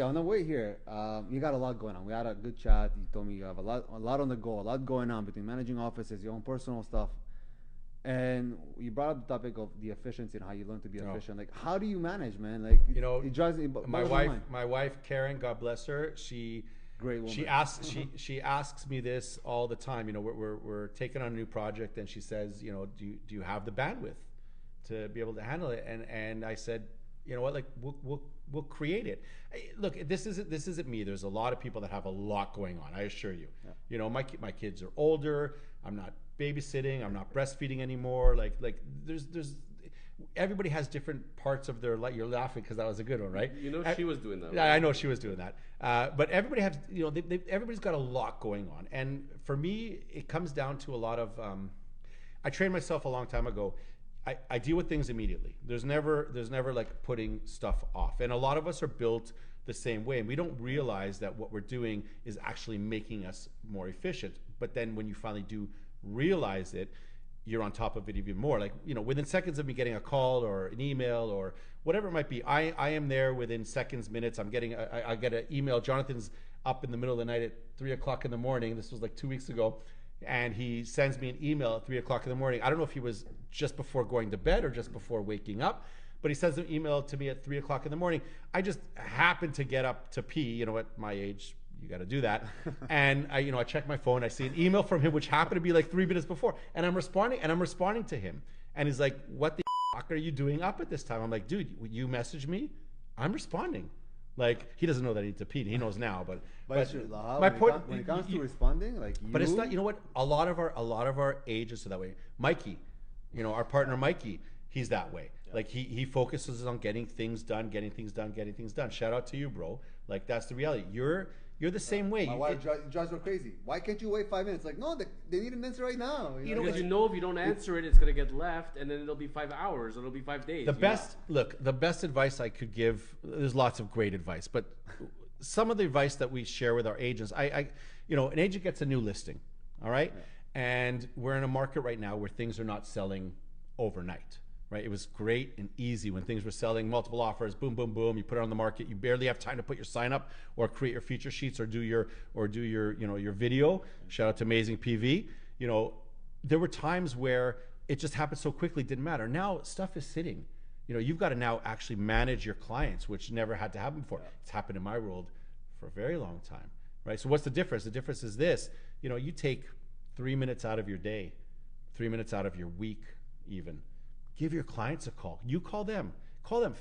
okay, on the way here, you got a lot going on. We had a good chat. You told me you have a lot on the go, a lot going on between managing offices, your own personal stuff, and you brought up the topic of the efficiency and how you learn to be efficient. Like, how do you manage, man? Like, it drives me. My wife Karen, God bless her, Great woman. she asks me this all the time. We're taking on a new project, and she says, do you have the bandwidth to be able to handle it? And I said, you know what, like we'll create it. Look, this isn't me. There's a lot of people that have a lot going on, I assure you. Yeah. My kids are older. I'm not babysitting. I'm not breastfeeding anymore. Like there's everybody has different parts of their life. You're laughing because that was a good one, right? She was doing that. Yeah, right? I know she was doing that. But everybody has, everybody's got a lot going on. And for me, it comes down to a lot of, I trained myself a long time ago. I deal with things immediately. There's never like putting stuff off. And a lot of us are built the same way. And we don't realize that what we're doing is actually making us more efficient. But then when you finally do realize it, you're on top of it even more. Like, within seconds of me getting a call or an email or whatever it might be, I am there within seconds, minutes. I get an email. Jonathan's up in the middle of the night at 3:00 in the morning. This was like 2 weeks ago. And he sends me an email at 3:00 in the morning. I don't know if he was just before going to bed or just before waking up, but he sends an email to me at 3:00 in the morning. I just happened to get up to pee. At my age, you got to do that. And I check my phone. I see an email from him, which happened to be like 3 minutes before. And I'm responding to him. And he's like, "What the fuck are you doing up at this time?" I'm like, "Dude, you messaged me. I'm responding." Like, he doesn't know that he needs to pee. He knows now, but my point, when it comes to responding, like, but it's not. You know what? A lot of our agents are that way. Mikey, our partner Mikey, he's that way. Yeah. Like he focuses on getting things done. Shout out to you, bro. Like, that's the reality. You're the same way. My wife drives her crazy. Why can't you wait 5 minutes? Like, no, they need an answer right now. Because if you don't answer it, it's gonna get left, and then it'll be 5 hours, or it'll be 5 days. The best advice I could give. There's lots of great advice, but some of the advice that we share with our agents, an agent gets a new listing, all right, and we're in a market right now where things are not selling overnight. Right? It was great and easy when things were selling, multiple offers, boom, boom, boom. You put it on the market. You barely have time to put your sign up or create your feature sheets or do your your video. Shout out to Amazing PV. There were times where it just happened so quickly, didn't matter. Now stuff is sitting. You've got to now actually manage your clients, which never had to happen before. Yeah. It's happened in my world for a very long time, right? So what's the difference? The difference is this. You take 3 minutes out of your day, 3 minutes out of your week, even. Give your clients a call. You call them,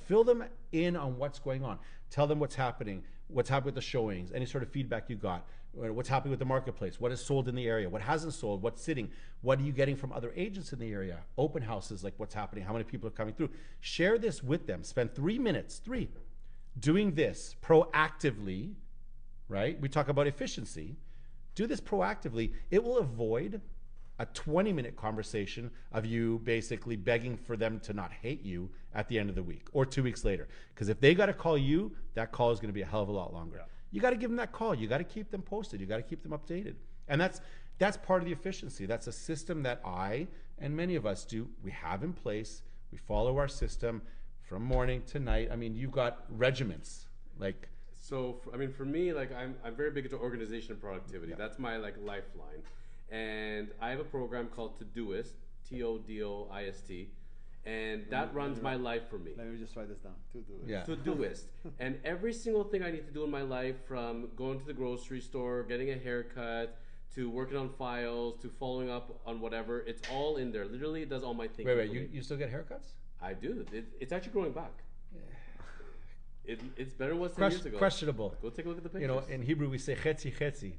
fill them in on what's going on. Tell them what's happening with the showings, any sort of feedback you got, what's happening with the marketplace, what is sold in the area, what hasn't sold, what's sitting, what are you getting from other agents in the area, open houses, like what's happening, how many people are coming through. Share this with them. Spend 3 minutes, doing this proactively, right? We talk about efficiency. Do this proactively. It will avoid a 20-minute conversation of you basically begging for them to not hate you at the end of the week or 2 weeks later. Because if they got to call you, that call is going to be a hell of a lot longer. Yeah. You got to give them that call. You got to keep them posted. You got to keep them updated. And that's part of the efficiency. That's a system that I and many of us do. We have in place. We follow our system from morning to night. I mean, you've got regiments. Like, so, for me, like, I'm very big into organization and productivity. Yeah. That's my lifeline. And I have a program called Todoist, Todoist, and that runs my life for me. Let me just write this down. Todoist. Yeah. Todoist. And every single thing I need to do in my life, from going to the grocery store, getting a haircut, to working on files, to following up on whatever, it's all in there. Literally, it does all my things. Wait, you still get haircuts? I do. It's actually growing back. It's better than it was 10 years ago. Questionable. Go take a look at the pictures. In Hebrew we say chetzi chetzi.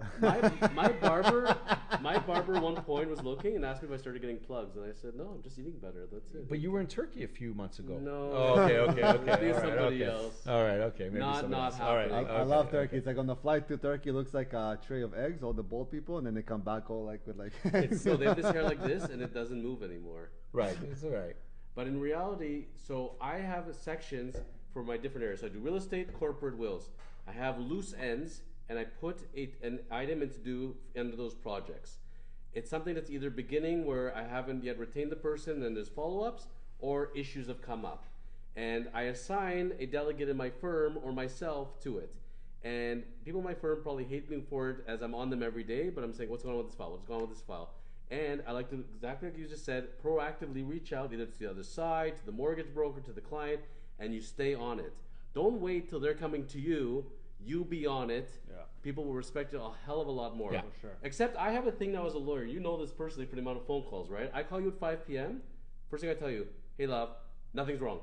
My barber at one point was looking and asked me if I started getting plugs, and I said, no, I'm just eating better. That's it. But you were in Turkey a few months ago. No. Oh, okay. Maybe somebody else. All right, okay. Maybe not else. happening. All right. I love Turkey. It's like on the flight to Turkey, it looks like a tray of eggs, all the bald people, and then they come back all like with like. So they have this hair like this, and it doesn't move anymore. Right. It's all right. But in reality, so I have sections for my different areas. So I do real estate, corporate, wills. I have loose ends, and I put an item into do under those projects. It's something that's either beginning where I haven't yet retained the person and there's follow-ups, or issues have come up. And I assign a delegate in my firm or myself to it. And people in my firm probably hate me for it as I'm on them every day, but I'm saying, what's going on with this file? What's going on with this file? And I like to, exactly like you just said, proactively reach out either to the other side, to the mortgage broker, to the client, and you stay on it. Don't wait till they're coming to you. You be on it. Yeah. People will respect you a hell of a lot more. Yeah. For sure. Except I have a thing now as a lawyer. You know this personally for the amount of phone calls, right? I call you at 5 p.m. First thing I tell you, hey love, nothing's wrong.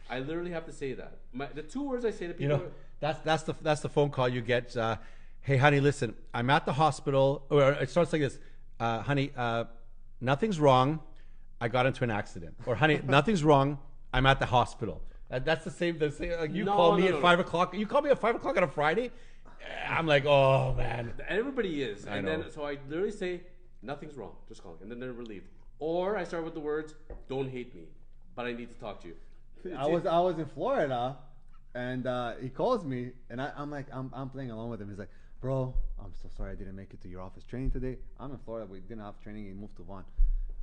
I literally have to say that. The 2 words I say to people. You know, that's the phone call you get. Hey, honey, listen, I'm at the hospital. Or it starts like this, honey, nothing's wrong. I got into an accident. Or honey, nothing's wrong. I'm at the hospital. That's the same. Like you call me at 5 o'clock. You call me at 5 o'clock on a Friday. I'm like, oh man. Everybody is. I And know. then so I literally say, nothing's wrong. Just call me. And then they're relieved. Or I start with the words, don't hate me, but I need to talk to you. I was in Florida, and he calls me, and I'm like, I'm playing along with him. He's like, bro, I'm so sorry I didn't make it to your office training today. I'm in Florida. We didn't have training. He moved to Vaughan.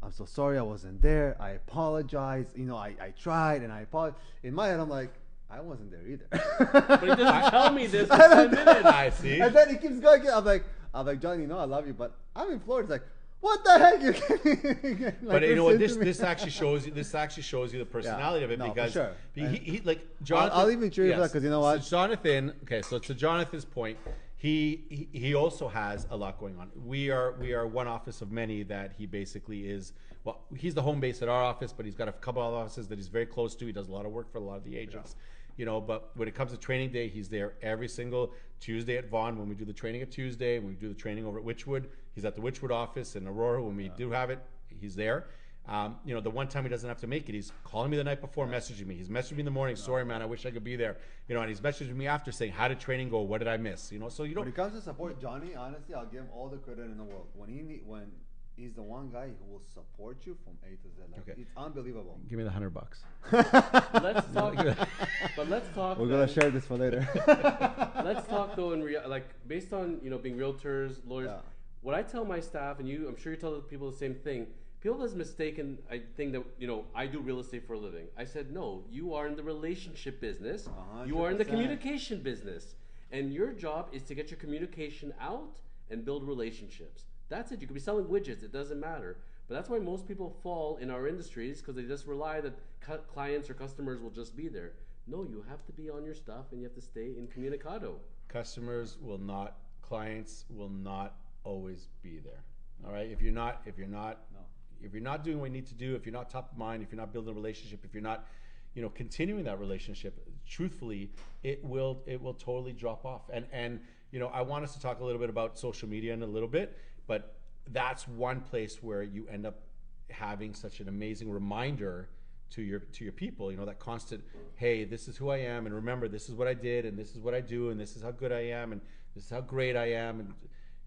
I'm so sorry I wasn't there. I apologize. You know, I tried, and I apologize. In my head, I'm like, I wasn't there either. But he doesn't tell me this for 10 minutes. I see. And then he keeps going. I'm like, Johnny, you know I love you, but I'm in Florida. It's like, what the heck? Like, But you know what? listen to me. This actually shows you. This actually shows you the personality of it, No, for because sure. he like Jonathan. I'll even cheer you for that, 'cause you know what? So Jonathan. Okay, so to Jonathan's point, he also has a lot going on. We are one office of many that he basically is. Well, he's the home base at our office, but he's got a couple of offices that he's very close to. He does a lot of work for a lot of the agents. You know, but when it comes to training day, he's there every single Tuesday at Vaughan when we do the training at Tuesday. When we do the training over at Witchwood, he's at the Witchwood office in Aurora. When we do have it, he's there. You know, the one time he doesn't have to make it, he's calling me the night before, messaging me. He's messaging me in the morning. Sorry, man, I wish I could be there. You know, and he's messaging me after saying, how did training go? What did I miss? You know, so you When don't. it comes to support, Johnny, honestly, I'll give him all the credit in the world. When he's the one guy who will support you from A to Z. Like, Okay. it's unbelievable. Give me the $100. Let's talk. But let's talk. We're gonna share this for later. Let's talk though like based on being realtors, lawyers. Yeah. What I tell my staff, and I'm sure you tell people the same thing. People has mistaken, I think that I do real estate for a living. I said no. You are in the relationship business. You are in the 100%. communication business, and your job is to get your communication out and build relationships. That's it. You could be selling widgets. It doesn't matter. But that's why most people fall in our industries, because they just rely that clients or customers will just be there. No, you have to be on your stuff, and you have to stay incommunicado. Customers will not. Clients will not always be there. All right. If you're not doing what you need to do, if you're not top of mind, if you're not building a relationship, if you're not, continuing that relationship, truthfully, it will totally drop off. And I want us to talk a little bit about social media in a little bit, but that's one place where you end up having such an amazing reminder to your people. That constant, hey, this is who I am, and remember, this is what I did, and this is what I do, and this is how good I am, and this is how great I am. And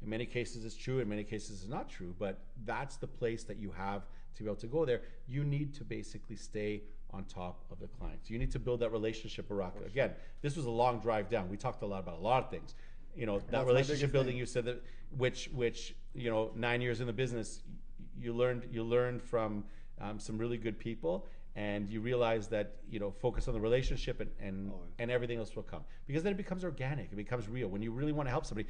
in many cases it's true, in many cases it's not true, but that's the place that you have to be able to go there. You need to basically stay on top of the clients. You need to build that relationship, Baraka. Again, this was a long drive down. We talked a lot about a lot of things. That relationship building, you said that, which 9 years in the business, you learned from some really good people, and you realize that focus on the relationship, and everything else will come, because then it becomes organic, it becomes real. When you really want to help somebody,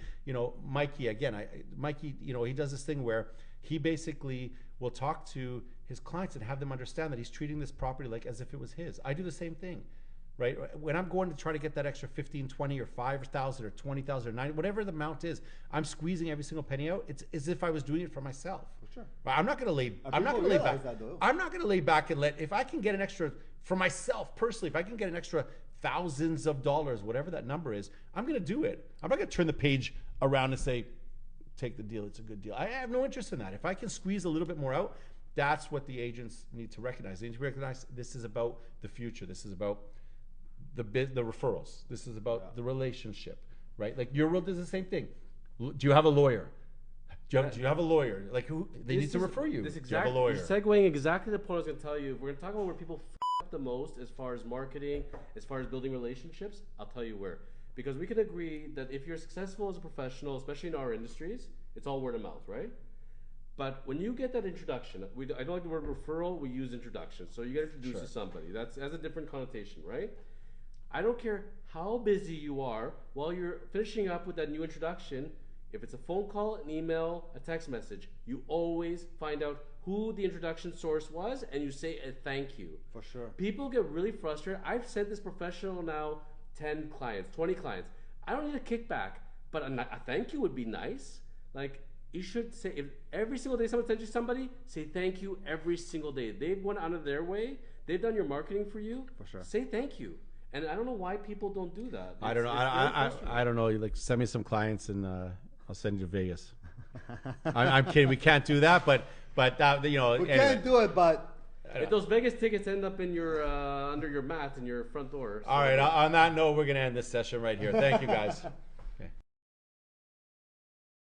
Mikey, again, Mikey, he does this thing where he basically will talk to his clients and have them understand that he's treating this property like as if it was his. I do the same thing. Right? When I'm going to try to get that extra 15, 20, or 5,000 or 20,000 or 90, whatever the amount is, I'm squeezing every single penny out. It's as if I was doing it for myself. For sure. Right? I'm not going to lay back. I'm not going to lay back and if I can get an extra for myself personally, if I can get an extra thousands of dollars, whatever that number is, I'm going to do it. I'm not going to turn the page around and say, take the deal. It's a good deal. I have no interest in that. If I can squeeze a little bit more out, that's what the agents need to recognize. They need to recognize this is about the future. This is about the referrals. This is about the relationship, right? Like your world is the same thing. Do you have a lawyer? Do you have a lawyer? Like who they need to refer you? Do you have a lawyer? You're segueing exactly the point I was going to tell you. If we're going to talk about where people f up the most as far as marketing, as far as building relationships, I'll tell you where. Because we can agree that if you're successful as a professional, especially in our industries, it's all word of mouth, right? But when you get that introduction, I don't like the word referral, we use introduction. So you get introduced to somebody. That has a different connotation, right? I don't care how busy you are while you're finishing up with that new introduction. If it's a phone call, an email, a text message, you always find out who the introduction source was and you say a thank you. For sure. People get really frustrated. I've sent this professional now 10 clients, 20 clients. I don't need a kickback, but a thank you would be nice. Like, you should say, if every single day someone sends you somebody, say thank you every single day. They've went out of their way. They've done your marketing for you. For sure. Say thank you. And I don't know why people don't do that. I don't know. It's really I frustrating. don't know. You like send me some clients and I'll send you to Vegas. I'm kidding. We can't do that, but you know. We anyway. can't do it, but If those Vegas tickets end up in your under your mat in your front door. All right. On that note, we're gonna end this session right here. Thank you, guys.